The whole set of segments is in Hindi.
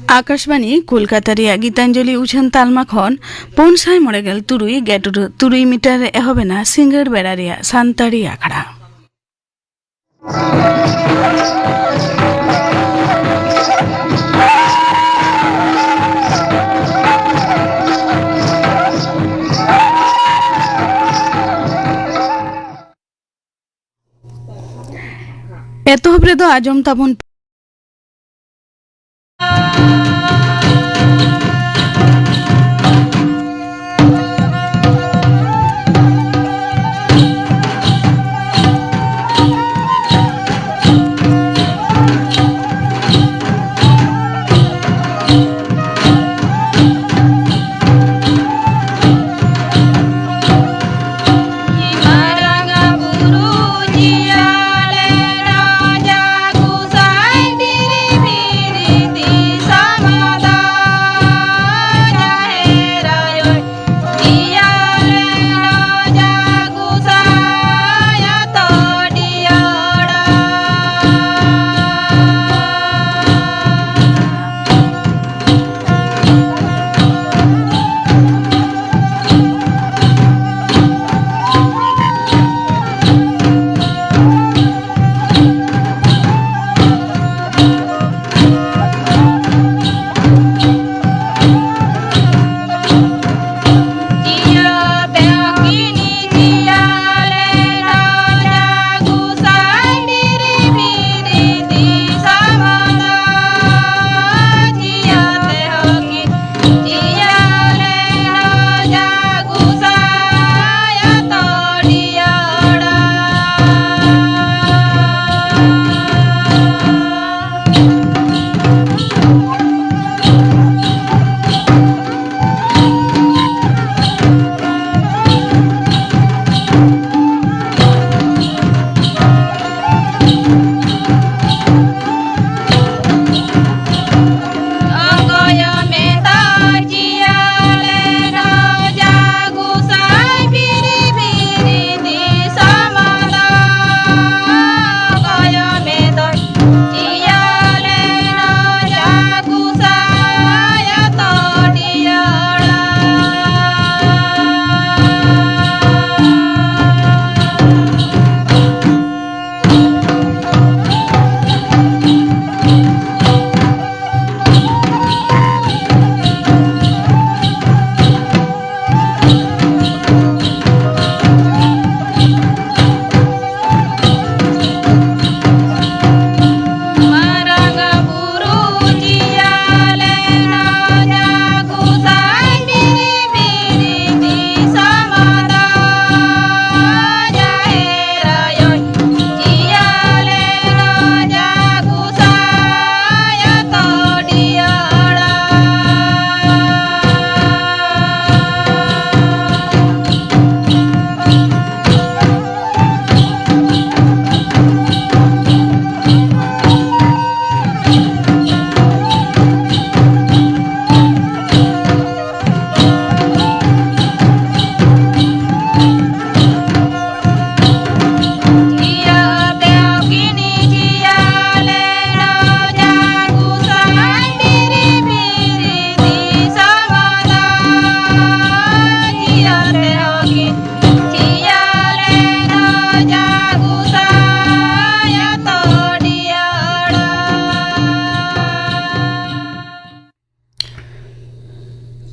आकाशवाणी कोलकाता रिया गीतांजलि उछन तालमा खन 593 गेटुर 3 मीटर एहबेना सिंगड़ बेड़ा रिया सान्ताड़ी आखड़ा एतोहब रेदो आजम ताबन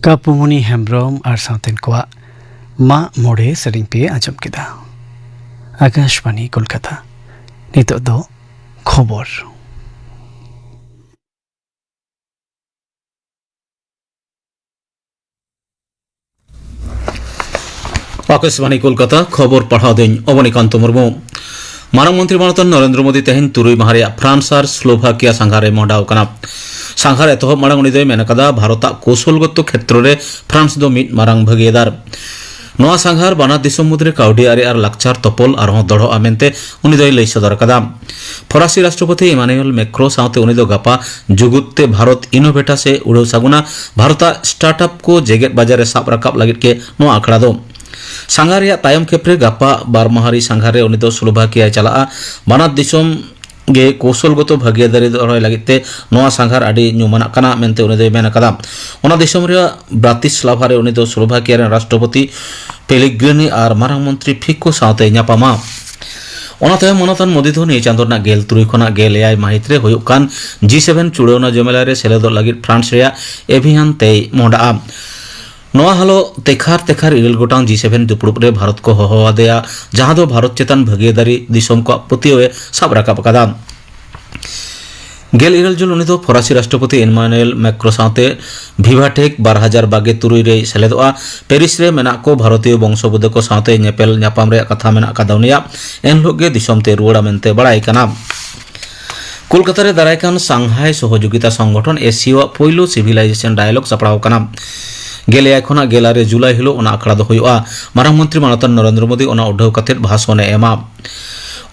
Kapumuni Hembrom और साउथन को मा मोड़े सरिंग पे आजम किदा आकाशवाणी कोलकाता नितो दो खबर आकाशवाणी कोलकाता खबर पढ़ा दें अवनीकांत मुर्मू मानव मंत्री मानतन नरेंद्र मोदी तेहन तुरुई माहारिया फ्रांस और स्लोभाकिया संघारे मोडाव कना संघार एतहब मांग उनी मेनका भारत कौशलगत क्षेत्र में फ्रांस दो मिट मारांग भागीदार नवा संघार बाना दिसम मुद्रे काउडियारि और लाक्चार तपल और दढ़ा मेनते उनी लई सदर कदा फरासी राष्ट्रपति इमानुएल मैक्रो साउते उनी गापा जुगुत्ते भारत इनोवेटा से उड़ो सागुना भारत स्टार्टअप को जेगेट बाजार साब रकाब लगित के नवा आखड़ा दो संघार तायम खेप्रे गापा बारमाहारी संघारे उनी स्लोभाकिया चला बाना दिसम गे कौशलगत भागीदारी दहराय लगिते नोआ सांघार आदि ᱧᱩᱢᱟᱱᱟᱜ ᱠᱟᱱᱟ ᱢᱮᱱᱛᱮ ᱩᱱᱤ ᱫᱚᱭ ᱢᱮᱱ ᱟᱠᱟᱫᱟ। ᱚᱱᱟ ᱫᱤᱥᱚᱢ ᱨᱮᱭᱟᱜ ᱵᱨᱟᱛᱤᱥᱞᱟᱵᱷᱟ ᱨᱮ ᱩᱱᱤ ᱫᱚ ᱥᱞᱳভাকিয়া ᱨᱮᱱ ᱨᱟᱥᱴᱨᱚᱯᱚᱛᱤ ᱯᱮᱞᱮᱜᱨᱤᱱᱤ ᱟᱨ ᱢᱟᱨᱟᱝ ᱢᱚᱱᱛᱨᱤ ᱯᱷᱤᱠᱳ ᱥᱟᱶᱛᱮ ᱧᱟᱯᱟᱢᱟ। ᱚᱱᱟ ᱛᱟᱭᱚᱢ ᱢᱚᱱᱚᱛᱟᱱ ᱢᱳᱫᱤ ᱫᱚ ᱱᱤᱭᱟᱹ ᱪᱟᱸᱫᱳ ᱨᱮᱱᱟᱜ 13 ᱠᱷᱚᱱᱟᱜ 16 ᱢᱟᱹᱦᱤᱛ ᱨᱮ ᱦᱩᱭᱩᱜ ᱠᱟᱱ G7 ᱪᱩᱲᱟᱹᱣᱱᱟ ᱡᱚᱢᱮᱞᱟᱭ ᱨᱮ ᱥᱮᱞᱮᱫᱚᱜ ᱞᱟᱹᱜᱤᱫ ᱯᱷᱨᱟᱱᱥ ᱨᱮᱭᱟᱜ ᱮᱵᱷᱤᱭᱟᱱ ᱛᱮᱭ ᱢᱚᱦᱰᱟᱜᱼᱟ। नोआ हालो तेखार तेखार इरल गोटांग G7 दुपुड़ुब रे भारत को होहोआदेया जहां दो भारत चेतन भागीदारी दिसोम को पतियोए साब राकाब अकादा। गेल इरल जुल उनी दो फरासी राष्ट्रपति इमानुएल मैक्रो साथे भिवाटेक 2023 रे सेलेदोआ पेरिस रे मेना को भारतीय वंशोबुद को साथे नेपेल न्यापाम रे कथा मेना कादाउनिया एनलोग गे दिसोम ते रुवाड़ा मेनते बड़ाई काना। कोलकाता रे दारायकान सांघाई सहयोगिता संगठन एशियो पोइलो सिविलाइजेशन डायलॉग सपड़ाव काना। गेले एखोना गेलारे जुलाई हिलो ओना आखड़ा दो हुआ मारांग मंत्री मानतन नरेंद्र मोदी ओना उठाव कतेत भाषण एमा।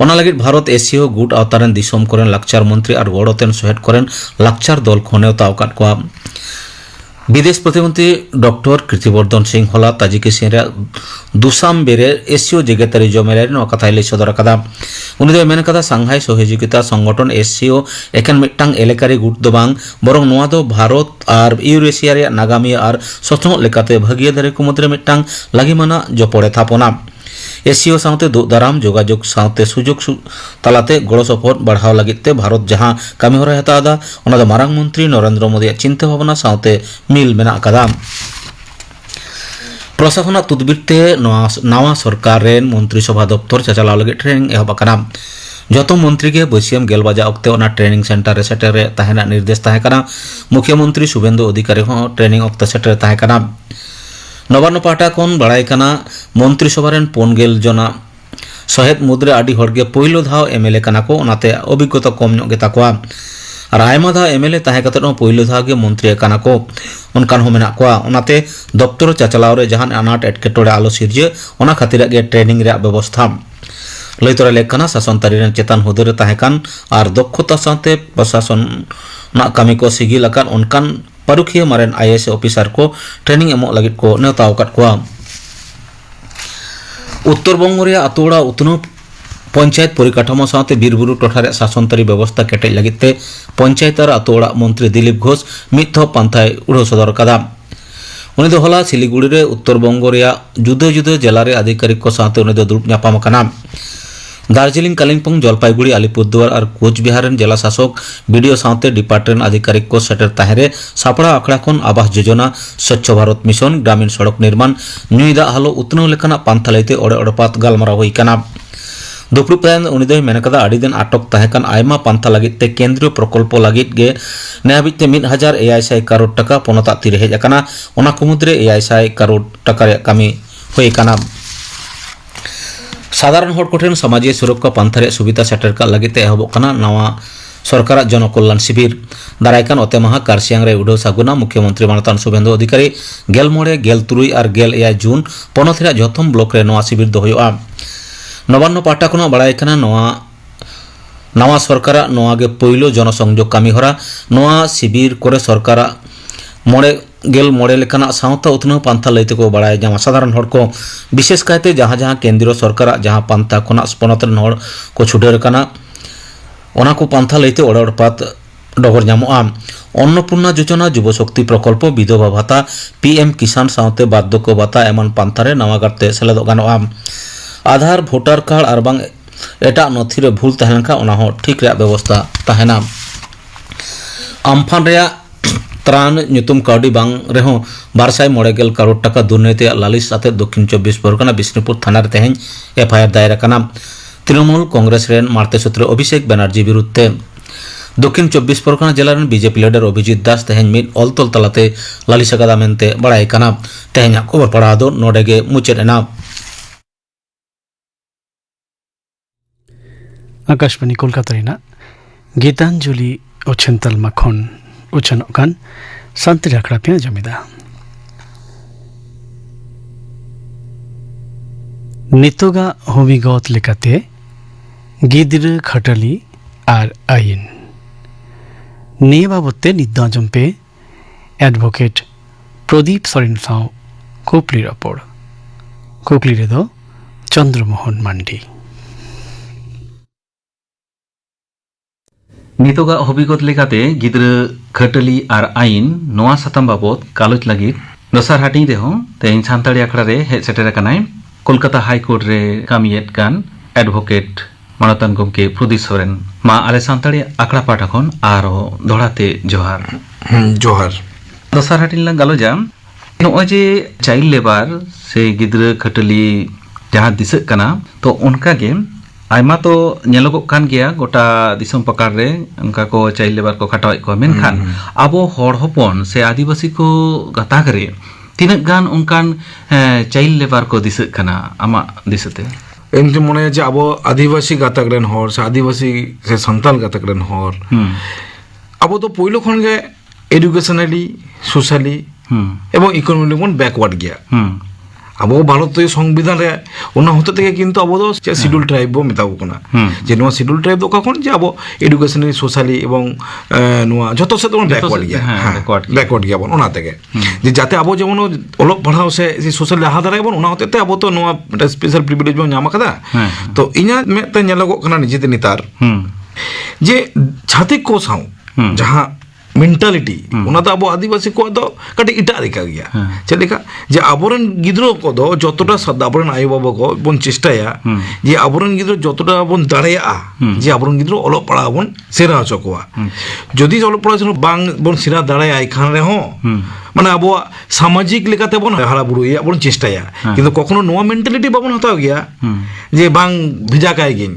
ओना लगित भारत एशियो गुट अवतारेन दिसोम करेन लाक्चार मंत्री और गड़ोतेन सहेट करेन लाक्चार दल खनेवता अवकात कोआ। विदेश प्रतिमंत्री डॉक्टर कीर्तिवर्धन सिंह होला ताजिकिस्तान रे दुसाम्बेरे एशियो जेगेतारी जमेलाय नो कथा लई सदर कदा। उनी दो मेन कदा सांघाई सहयोगिता संगठन एशियो एकान मिटांग एलेकारी गुट दो बांग बरং नोआ दो भारत और यूरेशिया रे नागामी और सचनो लेकाते भागीदारी को मध्य मिटांग लागिमाना जपड़े थापना। एशियो साउते दो दाराम जोगाजोग साउते सुजोग तालाते गड़ो सपोर्ट बढ़ाव लगिते भारत जहां कामी होरा हतादा ओना दो मारांग मंत्री नरेंद्र मोदी चिंता भावना साउते मिल मेना अकादा। प्रशासन तुदबिरते नवा सरकार रेन मंत्री सभा दफ्तर चाचालाव लगे ट्रेनिंग एहब अकाना। जतो मंत्री के बसियम गेल बजा अक्ते ओना ट्रेनिंग सेंटर रे सेटर रे ताहेना निर्देश ताहे कना। मुख्यमंत्री शुभेंदु अधिकारी हो ट्रेनिंग अक्ते सेटर ताहे कना। नवान्न पाटा कोन बड़ाई कना मंत्री सभा रेन 5 जना सहेद मुद्रे आदि हड़गे पहिलो धाव एमएलए कना को ओनाते अभिज्ञता कम ᱧᱚᱜ गे ताकोआ और आयमा धा एमएलए ताहे कते नो पहिलो धाव गे मंत्री कना को उनकान हो मेना कोआ ओनाते दफ्तर चाचलाव रे जहान अनाट एटकेटोड़े आलो सिरजे ओना खातिर गे ट्रेनिंग रे व्यवस्था लई तोरा लेखना शासन तारी रेन चेतन हुदे रे ताहे कान और दक्षता साथे प्रशासन ना कामी को सिगिल अकान उनकान परुखिया मारेन आईएएस ऑफिसर को ट्रेनिंग एमो लगित को नेता अवकात कोआ। उत्तर बंग रे आतोड़ा उतनो पंचायत परिकाठामो साथे बीरबुरु टोठारे शासनतारी व्यवस्था केटे लगिते पंचायत और आतोड़ा मंत्री दिलीप घोष मिथ्थो पांथाय उड़ो सदर कदा। उनी दो होला सिलीगुड़ी रे उत्तर बंग रे जुदे जुदे जिला रे अधिकारी को साथे उनी दो दुरुप ᱧᱟᱯᱟᱢ कना। दार्जिलिंग कालिम्पोंग जलपाईगुड़ी अलीपुरदुआर और कोचबिहार जिला शासक बीडीओ साथे डिपार्टमेंट आधिकारिक को सेटर ताहेरे सापड़ा आखड़ा खन आवास योजना स्वच्छ भारत मिशन ग्रामीण सड़क निर्माण ᱧᱩᱭᱫᱟ हालो उतनो लेखना पांथा लैते ओड़े ओड़पात गालमाराव हुई कना। दुपुर तायन उनी दो मेन कदा आड़ी दिन आटक ताहेकान आयमा पांथा लगिते केंद्रीय प्रकल्प लगित गे नेहाबिते 1000 करोड़ टाका पोनता तीरे हेज अकाना ओना को मुद्रे 1000 करोड़ टाका रे कामी हुई कना। साधारण हर कोठेन समाजीय सुरक्षा पांथारे सुविधा सेटर का लगिते एहबो कना नवा सरकार जनकल्याण शिविर दारायकान ओते माहा कारसियांग रे उडो सागुना मुख्यमंत्री मानतान शुभेंदु अधिकारी 13 13 और 18 जून पनथरा जथम ब्लॉक रे नवा शिविर दो हुआ। नवान्न पाटा कोना बड़ाई कना नवा सरकार नवा गे पहिलो जनसंयोग कामी हरा नवा शिविर करे सरकार मोड़े लेकाना सावता उतनो पांथा लैते को बड़ाई जामा। साधारण हर को विशेष कायते जहां जहां केंद्रीय सरकार जहां पांथा कोना स्पनतन हर को छुटेर कना ओना को पांथा लैते ओड़पात डगर जामोआ। अन्नपूर्णा योजना युव शक्ति प्रकल्प विधवा भाता पीएम किसान सावते बार्धक्य भाता एमन पांथारे नवा गाते सेलेदो गानोआ। आधार भोटार कार्ड और बांग एटा नथी रे भूल तहन का ओना हो ठीक रे व्यवस्था तहना। आमफान रे त्राण ᱧᱩᱛᱩᱢ काउडी बांग रेहो 290 करोड़ टाका दुर्नीति लालिस साथे दक्षिण 24 परगना बिष्णुपुर थाना रे तेहेन एफआईआर दायर कना। तृणमूल कांग्रेस रेन मारते सूत्र अभिषेक बनर्जी विरुद्धे दक्षिण 24 परगना जिला रेन बीजेपी लीडर अभिजीत दास तेहेन मिद अलतल तलाते लालिस कदा मेनते बड़ाई कना। तेहेन खबर पढ़ा दो नोडेगे मुचेद एना। आकाशवाणी कोलकाता रेना गीतांजलि उछनतल मखन उछनोकान शांति राखड़ा पे जमीदा नितोगा होमिगत लेकाते गिद्र खटली और आईन निये बाबते निद्दा जम्पे एडवोकेट प्रदीप सरेन साव कोपली रपोड़ कोकली रे दो चंद्रमोहन मांडी। ᱱᱤᱛᱚᱜᱟᱜ ᱦᱚᱵᱤᱜᱚᱛ ᱞᱮᱠᱟᱛᱮ ᱜᱤᱫᱽᱨᱟᱹ ᱠᱷᱟᱹᱴᱟᱹᱞᱤ ᱟᱨ ᱟᱹᱭᱤᱱ ᱱᱚᱣᱟ ᱥᱟᱛᱟᱢ ᱵᱟᱵᱚᱫ ᱜᱟᱞᱚᱪ ᱞᱟᱹᱜᱤᱫ ᱫᱚᱥᱟᱨ ᱦᱟᱹᱴᱤᱧ ᱨᱮᱦᱚᱸ ᱛᱮᱦᱮᱧ ᱥᱟᱱᱛᱟᱲᱤ ᱟᱠᱷᱲᱟ ᱨᱮ ᱦᱮᱡ ᱥᱮᱴᱮर ᱟᱠᱟᱱᱟᱭ ᱠᱳᱞᱠᱟᱛᱟ ᱦᱟᱭᱠᱳर्ट ᱨᱮ ᱠᱟᱹᱢᱤᱭᱮᱫ ᱠᱟᱱ ᱮᱰভোᱠᱮᱴ ᱢᱟᱱᱚᱛᱟᱱ ᱜᱚᱢᱠᱮ ᱯᱨᱚᱫᱤᱯ ᱥᱚᱨᱮᱱ ᱢᱟ ᱟᱞᱮ ᱥᱟᱱᱛᱟᱲᱤ ᱟᱠᱷᱲᱟ ᱯᱟᱦᱴᱟ ᱠᱷᱚᱱ ᱟᱨᱚ ᱫᱚᱦᱲᱟᱛᱮ ᱡᱚᱦᱟᱨ जोहार ᱫᱚᱥᱟর ᱦᱟᱹᱴᱤᱧ ᱞᱟᱝ ᱜᱟᱞᱚᱪᱟ ᱱᱚᱜᱼᱚᱭ ᱡᱮ ᱪᱟइल्ड লেবার ᱥᱮ ᱜᱤᱫᱽᱨᱟᱹ ᱠᱷᱟᱹᱴᱟᱹᱞᱤ ᱡᱟᱦᱟᱸ ᱫᱤᱥᱟᱹᱜ ᱠᱟᱱᱟ ᱛᱚ ᱚᱱᱠᱟᱜᱮ ᱟᱭᱢᱟ ᱛᱚ ᱧᱮᱞᱚᱜᱚᱜ ᱠᱟᱱ ᱜᱮᱭᱟ ᱜᱚᱴᱟ ᱫᱤᱥᱚᱢ ᱯᱟᱠᱟᱲ ᱨᱮ ᱚᱱᱠᱟ ᱠᱚ ᱪᱟइल्ड লেবার ᱠᱚ ᱠᱷᱟᱴᱟᱣᱮᱫ ᱠᱚᱣᱟ ᱢᱮᱱᱠᱷᱟᱱ ᱟᱵᱚ ᱦᱚᱲ ᱦᱚᱯᱚᱱ ᱥᱮ ᱟᱹᱫᱤᱵᱟᱹᱥᱤ ᱠᱚ ᱜᱟᱛᱟᱠ ᱨᱮ ᱛᱤᱱᱟᱹᱜ ᱜᱟᱱ ᱚᱱᱠᱟᱱ ᱪᱟइल्ड লেবার ᱠᱚ ᱫᱤᱥᱟᱹᱜ ᱠᱟᱱᱟ ᱟᱢᱟᱜ ᱫᱤᱥᱟᱹᱛᱮ इनके मने जे अब आदिवासी गातक रेन हर से आदिवासी से संताल गातक रेन हर अब तो पहिलो खन गे एडुकेशनली सोशली एवं इकोनॉमिकली बन बैकवर्ड गया अब भारत संविधान रे ओना होते तके किंतु अब तो शेड्यूल ट्राइब बो मेताबो कना जे नो शेड्यूल ट्राइब दो कखन जे अब एडुकेशनली सोशली एवं नुआ जतो से तो बैकवर्ड गया बैकवर्ड गया बन ओना तके जे जाते अब जेमन ओलक पढ़ाओ से सोशल लहा दाराय बन ओना होते ते अब तो नुआ स्पेशल प्रिविलेज बो नाम कदा तो इना मेते नेलगो कना निजेते नितार जे छातिक को साउ जहां मेंटालिटी ओना तो अब आदिवासी को दो कटी इटा दिखा गया चलेका जे अबरन गिद्रो को दो जतटा सदा अबरन आयो बाबा को बन चेष्टाया जे अबरन गिद्रो जतटा बन दाड़ाया जे अबरन गिद्रो ओलो पड़ा बन सेरा चकोआ जदि ओलो पड़ा जनो बांग बन सिरा दाड़ाया एखान रे हो माने अब सामाजिक लेकाते बन हारा बुरुया बन चेष्टाया किंतु कखनो नोआ मेंटालिटी बाबन हताव गया जे बांग भिजा काय गिन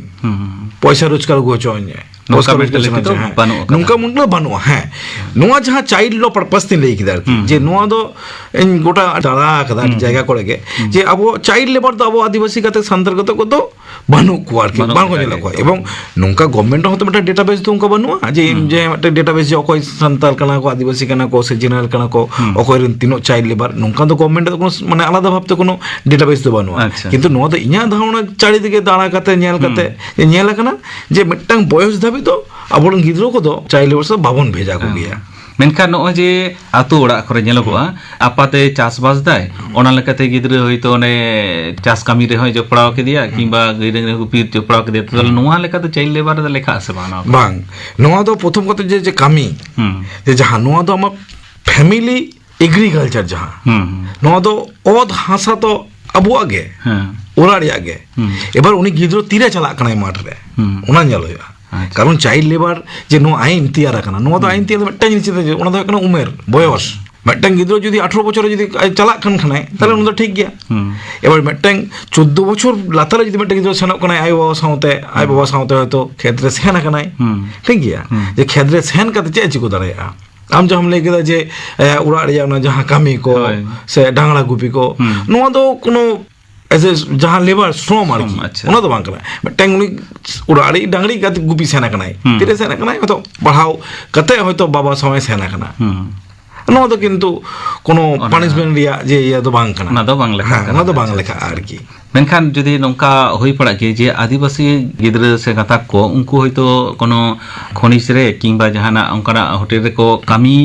पैसा रोजगार गोचोने नौका मुंडला बानुआ है नोआ जहां चाइल्ड लो पर्पस ते लेई किदार जे नोआ दो इन गोटा दाड़ा कदा जायगा करे के जे अब चाइल्ड लेबर दो अब आदिवासी गाते संतर्गत को तो बानु कुआर के बान को जेला को एवं नोका गवर्नमेंट होते बटा डेटाबेस तो उनका बानुआ जे जे डेटाबेस जो कोई संताल कना को आदिवासी कना को से जनरल कना को ओकोय तीनो चाइल्ड लेबर नोका तो गवर्नमेंट तो माने आलादा भाबते कोनो डेटाबेस तो बानुआ किंतु नोआ तो इया धावना चाड़ी दिके दाड़ा काते नेल काते नेल कना जे मिटटांग बयस धाबी तो अबरन गिद्रो को दो चाइल्ड लेबर से बाबन भेजा को गया मेनखान नᱚᱜᱼᱚᱭ ᱡᱮ ᱟᱛᱳ ᱚᱲᱟᱜ ᱠᱚᱨᱮ ᱧᱮᱞᱚᱜᱚᱜᱼᱟ ᱟᱯᱟᱛᱮ ᱪᱟᱥᱵᱟᱥ ᱫᱟᱭ ᱚᱱᱟ ᱞᱮᱠᱟᱛᱮ ᱜᱤᱫᱽᱨᱟᱹ ᱦᱚᱭᱛᱳ ᱚᱱᱮ ᱪᱟᱥ ᱠᱟᱹᱢᱤ ᱨᱮᱦᱚᱸ ᱡᱚᱯᱲᱟᱣ ᱠᱮᱫᱮᱭᱟ ᱠᱤᱝᱵᱟ ᱜᱟᱹᱭ ᱰᱟᱝᱨᱤ ᱜᱩᱯᱤ ᱡᱚᱯᱲᱟᱣ ᱠᱮᱫᱮᱭᱟ ᱛᱟᱦᱞᱮ ᱱᱚᱣᱟ ᱞᱮᱠᱟᱛᱮ ᱪᱟइल्ड লেবার ᱫᱚ ᱞᱮᱠᱷᱟ ᱟᱥᱮ ᱵᱟᱝ बांग नोआ दो प्रथम कते जे कामी जे जहां नोआ दो हम फैमिली एग्रीकल्चर जहां नोआ दो ओद हासा तो अबो आगे ओराड़ी आगे एबार उनी गिद्रो तीरे चला कनाय माठ रे ओना नेलोया कारण चाइल्ड लेबर जे नो आईन तैयार करना नो तो आईन तैयार मिटटां जिनिस जे ओना दो कना उमेर बयस मिटटां गिद्रो जदि 18 बछर जदि चला कन खनाय ताले ओना दो ठीक गया एबार मिटटां 14 बछर लातार जदि मिटटां गिद्रो सेनक कनाय आय बाबा साउते हयतो खेत रे सेन कनाय ठीक गया जे खेत रे सेन कते चे चिको दाड़ाया आम जो हम ले केदा जे उड़ा रे ओना जहां कामी को से डांगड़ा गुपी को नो दो कोनो ऐसे जहां लेबर श्रम आर ओना तो बांग कना मिटटां उनी उड़ाड़ी डांगड़ी का गुपी सेना कनाय तिरे सेना कनाय तो बढ़ाओ कते हयतो बाबा समय सेना कना नो तो किंतु कोनो पनिशमेंट रिया जे या तो बांग कना ना तो बांग लेखा ना तो बांग लेखा आर की मेनखान जुदी नोंका होई पड़ा के जे आदिवासी गिद्रा से गाता को उनको हयतो कोनो खनिज रे किंबा जहाना उनका होटल रे को कामी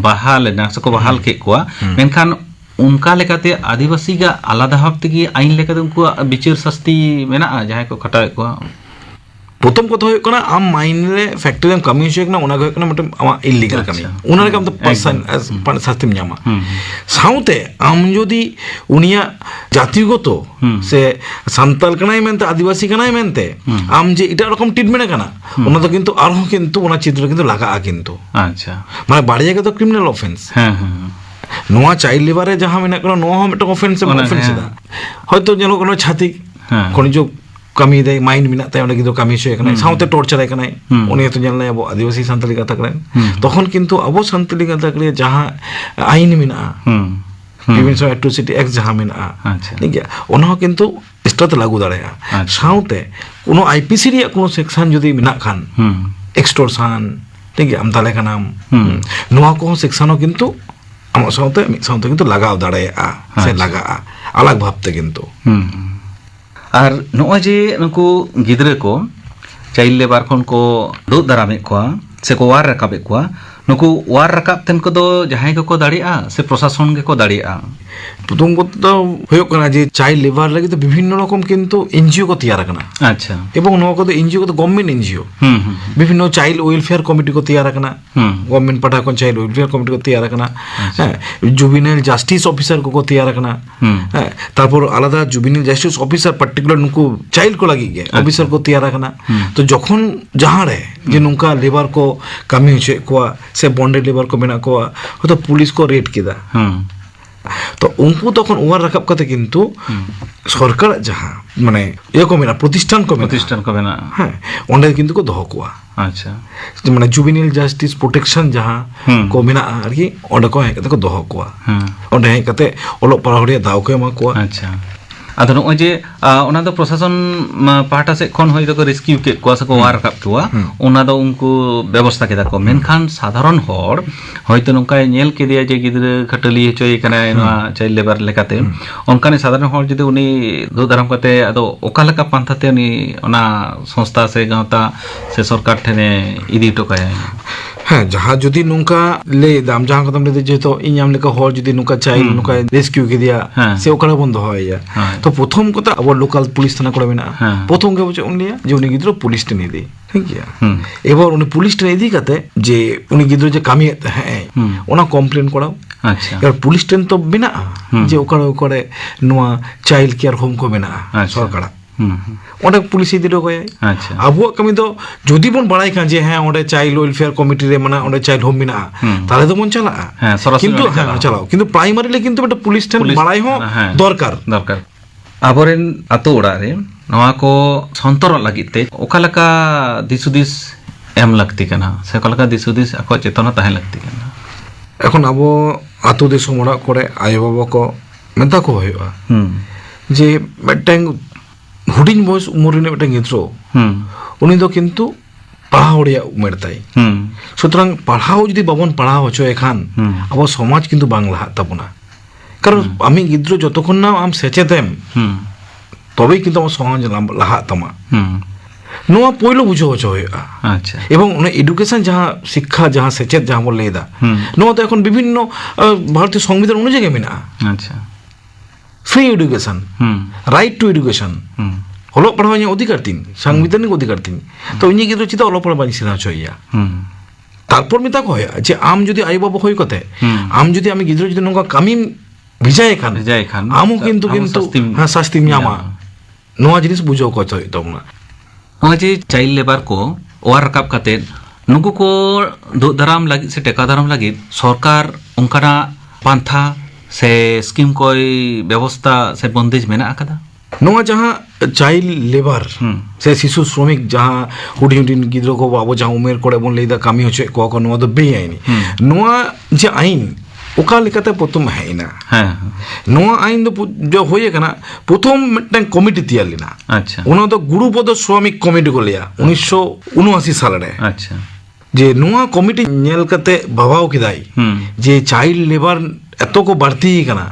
बहाल नास को बहाल के कोआ मेनखान उनका लेकाते आदिवासी का आलादा भाव तेगी आईन लेकाते उनको बिचार सस्ती मेना जहां को खटाए को प्रथम कथा हो कना आम माइन रे फैक्ट्री में कमी होय कना ओना कना मत आमा इलीगल कमी ओना रे काम तो पर्सन सस्ती में जामा साउते आम जदी उनिया जातिगत से संताल कनाय मेनते आदिवासी कनाय मेनते आम जे इटा रकम ट्रीटमेंट कना ओना तो किंतु आरो किंतु ओना चित्र किंतु लगा किंतु अच्छा माने बाड़िया के तो क्रिमिनल ऑफेंस नोआ चाइल्ड लेबर रे जहां मेना कना नोआ मिट ऑफेंस दा हयतो जेनो कोनो छाती कोन जो कमी दे माइंड मिना ताय ओने किदो कमी होय कना साउते टॉर्चर है कना उनी तो जनले अब आदिवासी संताली कथा करें तखन किंतु अब संताली कथा करे जहां आईन मिना इवन सो एट्रोसिटी एक्ट जहां मिना ठीक है ओना किंतु स्टत लागू दाड़ाया साउते कोनो आईपीसी रे कोनो सेक्शन जदी मिना खान एक्सटॉर्शन ठीक है हम ताले का नाम नोआ को सेक्शन किंतु हम साउते किंतु लगाव दाड़ाया से लगा अलग भाबते किंतु और नॉय जे नुकु गिद्रा को चाइल्ड लेबर खन को दो दारामे को से को वार रकाबे को नुकु वार रकाब तेन को दो जहां को दाड़िया से प्रशासन के को दाड़िया প্রথম কথা হয়ে কানা যে চাইল্ড লেবার লাগে তো বিভিন্ন রকম কিন্তু এনজিও को तैयार करना আচ্ছা এবং নওয়া কত এনজিও को গভর্নমেন্ট এনজিও হুম হুম বিভিন্ন চাইল্ড ওয়েলফেয়ার কমিটি को तैयार करना গভর্নমেন্ট পাঠা কোন চাইল্ড ওয়েলফেয়ার কমিটি को तैयार करना হ্যাঁ জুবিনাইল জাস্টিস অফিসার को तैयार करना হ্যাঁ তারপর আলাদা জুবিনাইল জাস্টিস অফিসার পার্টিকুলার নুকু চাইল্ড को लगी गए অফিসার को तैयार करना তো যখন जहां রে যে নুকা লেবার को কামি হচ্ছে কোয়া সে বন্ডেড লেবার को মেনা কোয়া হয়তো পুলিশ को রেড কিদা হুম তো উনকু তখন ওভার রাখাব কাতে কিন্তু সরকার যাহা মানে এরকম না প্রতিষ্ঠান কবে না হ্যাঁ অন্ডে কিন্তু কো দহ কোয়া আচ্ছা মানে জুবিনাইল জাস্টিস প্রোটেকশন যাহা কো মেনা আর কি অন্ডে কো হেকাতে কো দহ কোয়া অন্ডে হেকাতে অলো পাড়াহড়িয়া দাও কো এমা কোয়া আচ্ছা আদᱚ ᱱᱚᱜᱼᱚᱭ ᱡᱮ ᱚᱱᱟ ᱫᱚ ᱯᱨᱚᱥᱟᱥᱚᱱ ᱯᱟᱦᱴᱟ ᱥᱮᱫ ᱠᱷᱚᱱ ᱦᱚᱭᱛᱳ ᱠᱚ ᱨᱮᱥᱠᱤᱭᱩ ᱠᱮᱫ ᱠᱚᱣᱟ ᱥᱮᱠᱚ ᱚᱣᱟᱨ ᱨᱟᱠᱟᱵ ᱠᱚᱣᱟ ᱚᱱᱟ ᱫᱚ ᱩᱱᱠᱩ ᱵᱮᱵᱚᱥᱛᱷᱟ ᱠᱮᱫᱟ ᱠᱚ ᱢᱮᱱᱠᱷᱟᱱ ᱥᱟᱫᱷᱟᱨᱚᱱ ᱦᱚᱲ ᱦᱚᱭᱛᱳ ᱱᱚᱝᱠᱟᱭ ᱧᱮᱞ ᱠᱮᱫᱮᱭᱟ ᱡᱮ ᱜᱤᱫᱽᱨᱟᱹ ᱠᱷᱟᱹᱴᱟᱹᱞᱤ ᱦᱚᱪᱚᱭᱮ ᱠᱟᱱᱟᱭ ᱱᱚᱣᱟ ᱪᱟইल्ᱰ ᱞᱮᱵᱟᱨ ᱞᱮᱠᱟᱛᱮ ᱚᱱᱠᱟᱱᱤᱡ ᱥᱟᱫᱷᱟᱨᱚᱱ ᱦᱚᱲ ᱡᱩᱫᱤ ᱩᱱᱤ ᱫᱩᱜ ᱫᱟᱨᱟᱢ ᱠᱟᱛᱮ ᱟᱫᱚ ᱚᱠᱟ ᱞᱮᱠᱟ ᱯᱟᱱᱛᱷᱟᱛᱮ ᱩᱱᱤ ᱚᱱᱟ ᱥᱚᱝᱥᱛᱷᱟ ᱥᱮ ᱜᱟᱶᱛᱟ ᱥᱮ ᱥᱚᱨᱠᱟর ᱴᱷᱮᱱᱮ ᱤᱫᱤ ᱦᱚᱴᱚ ᱠᱟᱭᱟᱭ হ্যাঁ যাহা যদি নৌকা লে দাম যাহা কথা বলে যেহেতু ইঞ্জাম লেখা হর যদি নৌকা চাইল্ড নৌকা রেস্কিউ কে দিয়া সে ওখানে বন্ধ হয় তো প্রথম কথা আবার লোকাল পুলিশ থানা করবে না প্রথম কে বলছে উনি যে উনি গিদ্র পুলিশ টেনে দিই ঠিক আছে এবার উনি পুলিশ টেনে দিই কাতে যে উনি গিদ্র যে কামি হ্যাঁ ওনা কমপ্লেন করাও আচ্ছা এবার পুলিশ টেন তো বিনা যে ওখানে করে নোয়া চাইল্ড কেয়ার হোম কো বিনা সরকার ওটা পুলিশ দিল কয় আচ্ছা আবুয়া কামি তো যদি বন বাড়াই খান যে হ্যাঁ ওটা চাইল্ড ওয়েলফেয়ার কমিটি রে মানে ওটা চাইল্ড হোম বিনা তাহলে তো মন চালা হ্যাঁ কিন্তু হ্যাঁ চালাও কিন্তু প্রাইমারিলি কিন্তু একটা পুলিশ টেন বাড়াই হো দরকার ᱟᱵᱚᱨᱮᱱ ᱟᱛᱳ ᱚᱲᱟᱜ ᱨᱮ ᱱᱚᱣᱟ ᱠᱚ ᱥᱚᱱᱛᱚᱨᱚᱜ ᱞᱟᱹᱜᱤᱫ ᱛᱮ ᱚᱠᱟ ᱞᱮᱠᱟ ᱫᱤᱥᱦᱩᱫᱤᱥ ᱮᱢ ᱞᱟᱹᱠᱛᱤ ᱠᱟᱱᱟ ᱥᱮ ᱚᱠᱟ ᱞᱮᱠᱟ ᱫᱤᱥᱦᱩᱫᱤᱥ ᱟᱠᱚᱣᱟᱜ ᱪᱮᱛᱚᱱᱟ ᱛᱟᱦᱮᱸ ᱞᱟᱹᱠᱛᱤ ᱠᱟᱱᱟ এখন আবো আতো দিসম ওড়াᱜ করে আয়ো বাবা কো মেতা কো হইবা যে মিদটাং হুডিং বয়স উমর রে মিদটাং গিদ্রো উনি তো কিন্তু পড়াও রে উমের তাই সুতরাং পড়াও যদি বাবন পড়াও হচ্ছে এখান আবো সমাজ কিন্তু বাংলা তাবনা কারণ আমি গিদ্র যতক্ষণ না আম সেচেতেম তবেই কিন্তু আমার সমাজ লাহা তামা নোয়া পয়লো বুঝো হচ্ছে হইবা আচ্ছা এবং এডুকেশন যাহা শিক্ষা যাহা সেচেত যাহা বলে এদা নোয়া তো এখন বিভিন্ন ভারতীয় সংবিধান অনুযায়ী মেনা আচ্ছা free education right two education হলো পড়াবানি অধিকার তিন সাংবিধানিক অধিকার তিন তো ইনি কিন্তু চিতা হলো পড়াবানি সিনা চইয়া তারপর মিতা কয় যে আম যদি আই বাবা হই কতে আম যদি আমি গিদ্র যদি নঙ্কা কামি ভিজায় খান আমও কিন্তু কিন্তু হ্যাঁ শাস্তি মিয়ামা নোয়া জিনিস বুঝাও কত তোমরা ᱱᱚᱜᱼᱚᱭ ᱡᱮ ᱪᱟᱭᱤᱞᱰ ᱞᱮᱵᱟᱨ ᱠᱚ ᱚᱣᱟᱨ ᱨᱟᱠᱟᱵ ᱠᱟᱛᱮᱫ ᱱᱩᱠᱩ ᱠᱚ ᱫᱩᱜ ᱫᱟᱨᱟᱢ ᱞᱟᱹᱜᱤᱫ ᱥᱮ ᱴᱮᱠᱟ ᱫᱟᱨᱟᱢ ᱞᱟᱹᱜᱤᱫ ᱥᱚᱨᱠᱟর ᱚᱱᱠᱟᱱᱟᱜ ᱯᱟᱱᱛᱷᱟ ᱥᱮ ᱥᱠᱤᱢ ᱠᱚᱭ ᱵᱮᱵᱚᱥᱛᱷᱟ ᱥᱮ বন্দেজ মেনা আকাদা নোয়া যাহা চাইল্ড লেবার সে শিশু শ্রমিক যাহা হুডিং হুডিং গিদ্র কো আবো যাহা উমের করে বন লেদা কামি হচ্ছে ক ক নোয়া তো বে আইনি নোয়া যে আইন ওকা লেখাতে প্রথম হ্যাঁ না হ্যাঁ নোয়া আইন তো হয়ে কানা প্রথম মিদটাং কমিটি তৈয়ার লিনা আচ্ছা ওনা তো গুরুপদ শ্রমিক কমিটি কো লিয়া 1979 সালে আচ্ছা যে নোয়া কমিটি নেল কাতে ভাবাও কিদাই যে চাইল্ড লেবার এত কো বাড়তি কানা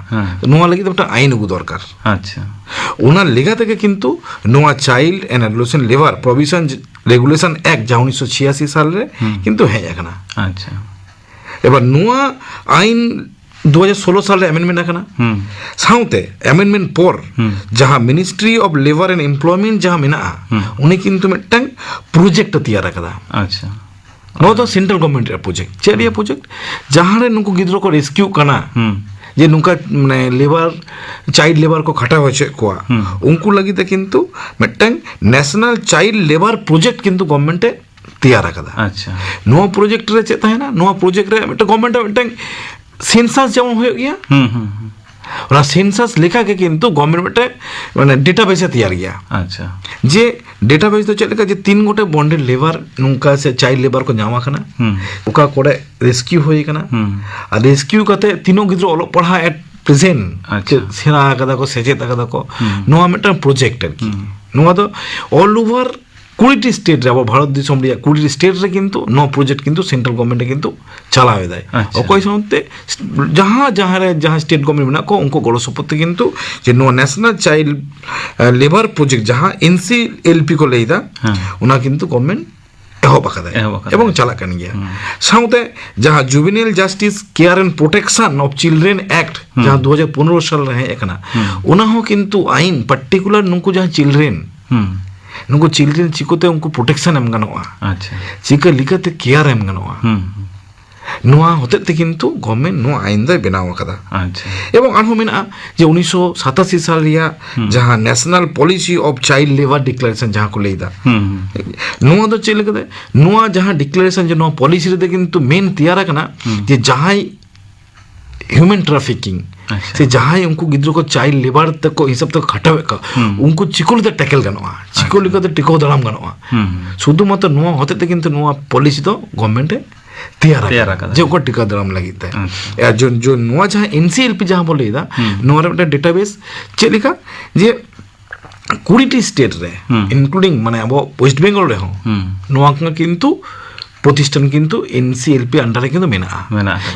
নোয়া লাগি একটা আইন গু দরকার আচ্ছা ওনার লেখা থেকে কিন্তু নোয়া child and adolescent labour provision regulation act যা 1986 সালে কিন্তু হ্যাঁ এখানা আচ্ছা এবার নোয়া আইন 2016 সালে অ্যামেন্ডমেন্ট এখানা সাউতে অ্যামেন্ডমেন্ট পর যাহা ministry of labour and employment যাহা মেনা উনি কিন্তু মিদটাং প্রজেক্ট তৈয়ার রাখা আচ্ছা নোয়া তো সেন্ট্রাল গভর্নমেন্টের প্রজেক্ট চেরিয়া প্রজেক্ট যাহারে নুকু গিদ্র কো রেস্কিউ কানা যে নুকা মানে লেবার চাইল্ড লেবার কো খাটা হয়েছে কোয়া উনকু লাগিতে কিন্তু মিদটাং ন্যাশনাল চাইল্ড লেবার প্রজেক্ট কিন্তু গভর্নমেন্টে তৈয়ার রাখা আচ্ছা নোয়া প্রজেক্ট রে চেতা হয় না নোয়া প্রজেক্ট রে একটা গভর্নমেন্ট মিদটাং সেন্সাস যেমন হয়ে গিয়া ওরা সেন্সাস লেখাকে কিন্তু গভর্নমেন্টে মানে ডেটাবেসে তৈয়ার গিয়া আচ্ছা যে ডেটাবেস তো চলেকা যে 3 গোটে বন্ডেড লেবার নুকা से চাইল্ড লেবার को জামা খানা ওকা করে রেস্কিউ হই কানা আর রেস্কিউ কাতে তিনো গিদ্র অল পড়া এট প্রেজেন্ট সেরা কাদা কো সেজে কাদা কো নোয়া মিটা প্রজেক্ট আর কি নোয়া তো অল ওভার 20টি স্টেট রে আবার ভারত দিশম রিয়া 20টি স্টেট রে কিন্তু নো প্রজেক্ট কিন্তু সেন্ট্রাল গভর্নমেন্ট কিন্তু চালাওয়ে দেয় অকয় সমতে যাহা স্টেট গভর্নমেন্ট না কো উনকো গড় সপত্তি কিন্তু যে নো ন্যাশনাল চাইল্ড লেবার প্রজেক্ট যাহা এনসিএলপি কো লেইদা ওনা কিন্তু গভর্নমেন্ট एहब आकादाय एवं चालाक कान गया साउते जहां juvenile justice care and protection of children act जहां 2015 साल रहे एकना उना हो किंतु आइन पर्टिकुलर नुको जहां चिल्ड्रेन नुको चिल्ड्रेन चिकोते उनको प्रोटेक्शन एम गनोआ अच्छा चिका लिखते केयर एम गनोआ नुआ होते ते किंतु गवर्नमेंट नुआ आइन दय बनाव आकादा अच्छा एवं आनहो मेना जे 1987 साल रिया जहां national policy of child labour declaration जहां को लेदा नुआ दो चेले कदे नुआ जहां डिक्लेरेशन जे नुआ पॉलिसी रे किंतु मेन तैयार कना जे जहां ह्यूमन ट्रैफिकिंग से जहां उनको गिद्रो को चाइल्ड लेबर तक को हिसाब तक खटावे का उनको चिकोल ते टैकल गनवा चिकोल को ते टिको दलाम गनवा शुद्ध मत नुआ होते ते किंतु नुआ पॉलिसी तो गवर्नमेंट तैयार जो को टिका दलाम लगित है जो जो नुआ जहां एनसीएलपी जहां बोलेदा नुआ रे डेटाबेस चेलिका जे 20 स्टेट रे इंक्लूडिंग माने अब वेस्ट बेंगल रे हो नुआ किंतु प्रतिष्ठान किंतु एनसीएलपी अंडर किंतु मेना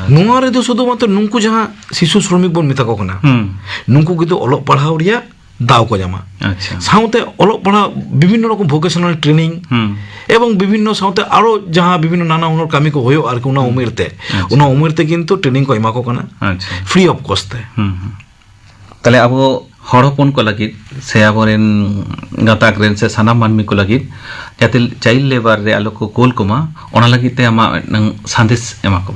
नुआ रे दो शुद्ध मत नुंकु जहां शिशु श्रमिक बोन मिता को कना नुंकु किंतु ओलो पढ़ाव रिया दाव को जामा अच्छा साउते ओलो पढ़ा विभिन्न रकम भोकेशनल ट्रेनिंग एवं विभिन्न साउते आरो जहां विभिन्न नाना हुनर कामी को होयो आर उना उमेरते किंतु ट्रेनिंग को एमा को कना अच्छा फ्री ऑफ कॉस्ट ते तले अब हड़पन को लगी से आबोरेन गाताक रेन से सानाम मानमी को लगी जाते चाइल्ड लेबर रे आलो को कोल कोमा ओना लगी ते आमा नंग संदेश एमा को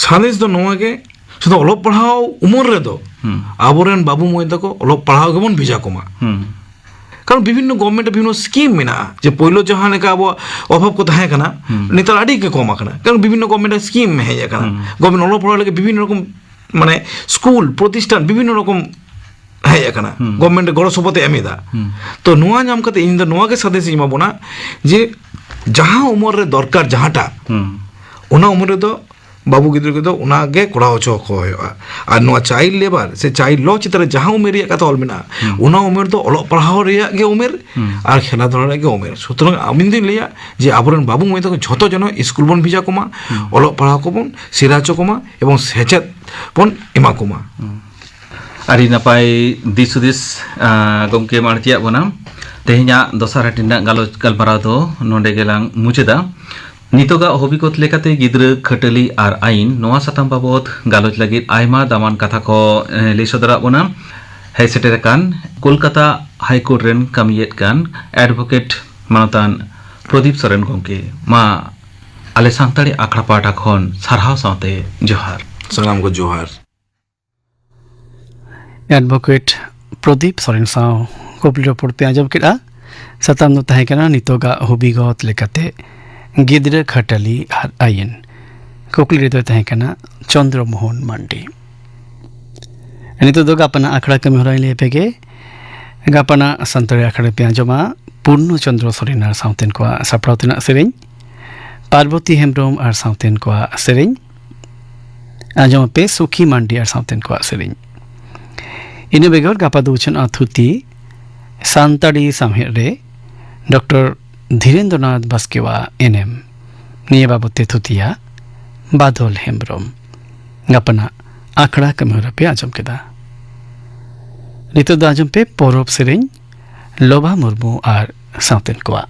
संदेश दो नोआ के शुद्ध अलग पढ़ाओ उमर रे दो आबोरेन बाबू मोय तको अलग पढ़ाओ के बन भेजा कोमा कारण विभिन्न गवर्नमेंट विभिन्न स्कीम मेना जे पहिलो जहां ने का अब अभाव को ताहे कना नितर आडी के कमा कना कारण विभिन्न गवर्नमेंट स्कीम में है कना गवर्नमेंट अलग पढ़ाओ लगे विभिन्न रकम माने स्कूल प्रतिष्ठान विभिन्न रकम है कना गवर्नमेंट गड़ो सबते एमेदा तो नुआ नाम कते इन द नुआ के सदस्य इमा बोना जे जहां उमर रे दरकार जहाटा उना उमर रे दो बाबू गिद्र के दो उना गे कोड़ा ओचो को होया आ नुआ चाइल्ड लेबर से चाइल्ड लॉ चित्र जहां उमेर रिया कथा ऑल मेना उना उमेर दो ओलो पढ़ाओ रिया गे उमेर आर खेला धरा गे उमेर सुतरां आमिन दिन लिया जे आबरन बाबू मोय तको झतो जनो स्कूल बन भिजा कोमा ओलो पढ़ाओ को बन सिराचो कोमा एवं सेचत बन एमा कोमा आरी नपाय दिसुदिस गमके मारतिया बना तेहना दोसार हटिना गालोच गलमाराव दो नोंडे गेलांग मुचेदा नितोगा हबिकत लेकाते गिद्र खटली आर आइन नोआ साताम बाबद गालोच लगी आयमा दामान कथा को ले सदरा बना है सेटेर कान कोलकाता हाईकोर्ट रेन कामियत कान एडवोकेट मानतान प्रदीप सोरेन गमके मा आले सांताड़ी आखड़ा पाटा खन सारहाव साथे जोहार सलाम को जोहार एडवोकेट प्रदीप सोरेन साव कोपली रिपोर्ट पे आजब केड़ा सताम नो ताहे कना नितोगा हबिगत लेकाते गिद्र खटली आर आइन कोकली रे ताहे कना चंद्रमोहन मांडी नितो दो गापना आखड़ा कमी होराई ले पेगे गापना संतरे आखड़ा पे आजमा पूर्ण चंद्र सोरेन आर साउतेन को सपरावतना सेरेन पार्वती हेमब्रम आर साउतेन को सेरेन आजमा पे सुखी मांडी आर साउतेन को सेरेन इन बेगर गापा दूचन अथुति सांताड़ी सामहेर रे डॉक्टर धीरेन्द्रनाथ बास्केवा एनएम निये बाबते थुतिया बादल हेमब्रम गापना आखड़ा कमेरा पे आजम केदा नितो आजम पे पौरब सेरेन लोभा मुर्मू आर साउतेन कोआ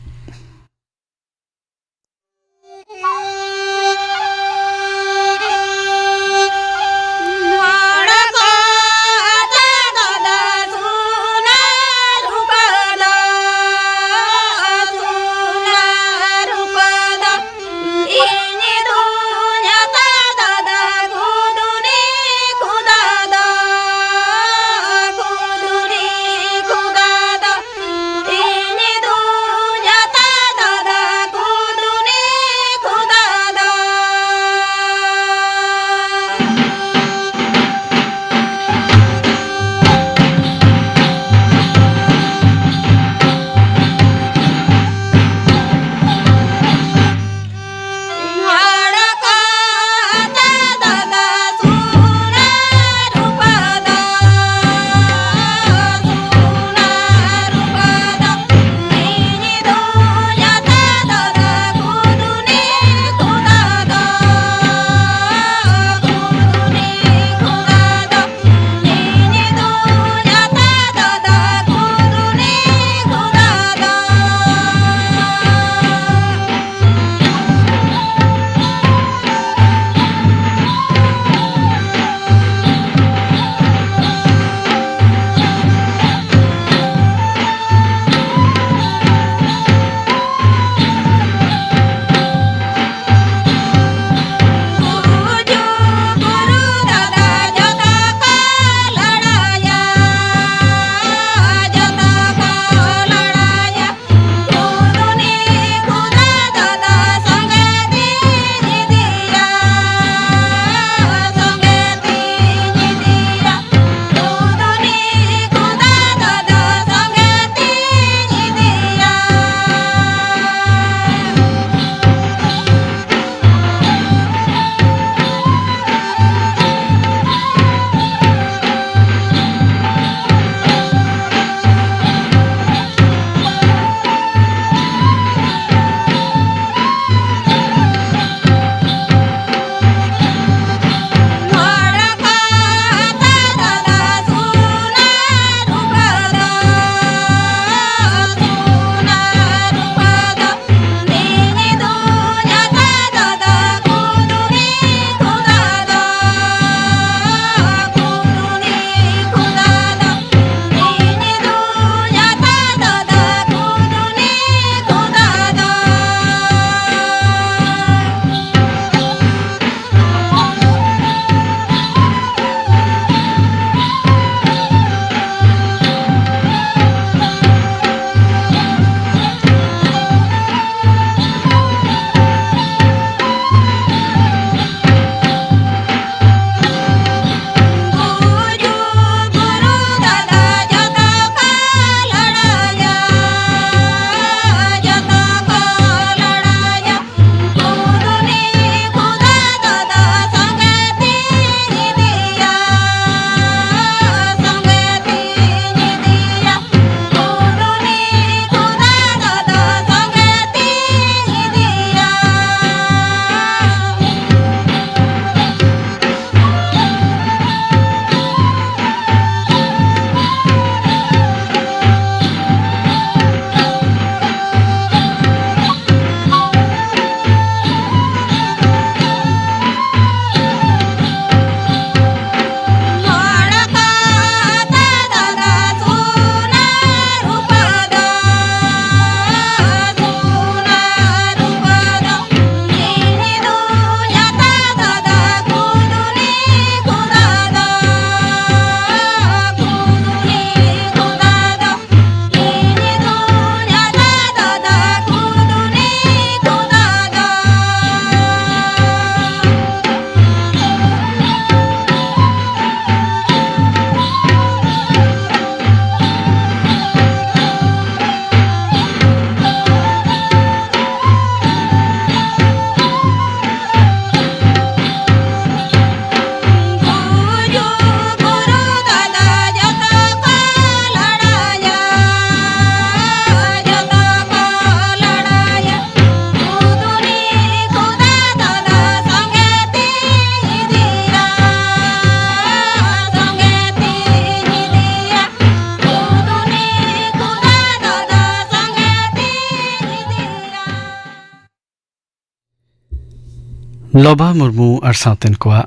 लोभा मुर्मू और साउतेन कोआ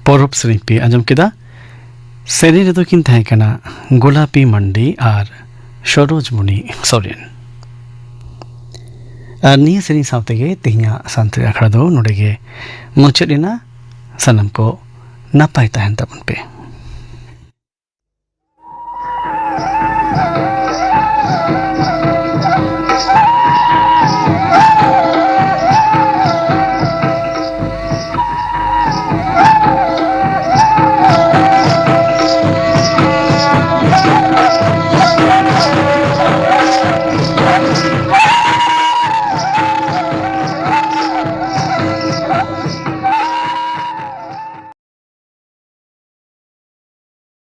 पौरब सेरें पे आजम केदा सेरें रेदो किन तहें कना गोलापी मंडी और सरोज मुनि सोरेन और निया सेरें साउते गे तिहिया सांतरे अखड़ा दो नोडे गे मुचेडिना सनम को नापाय तहन तबन पे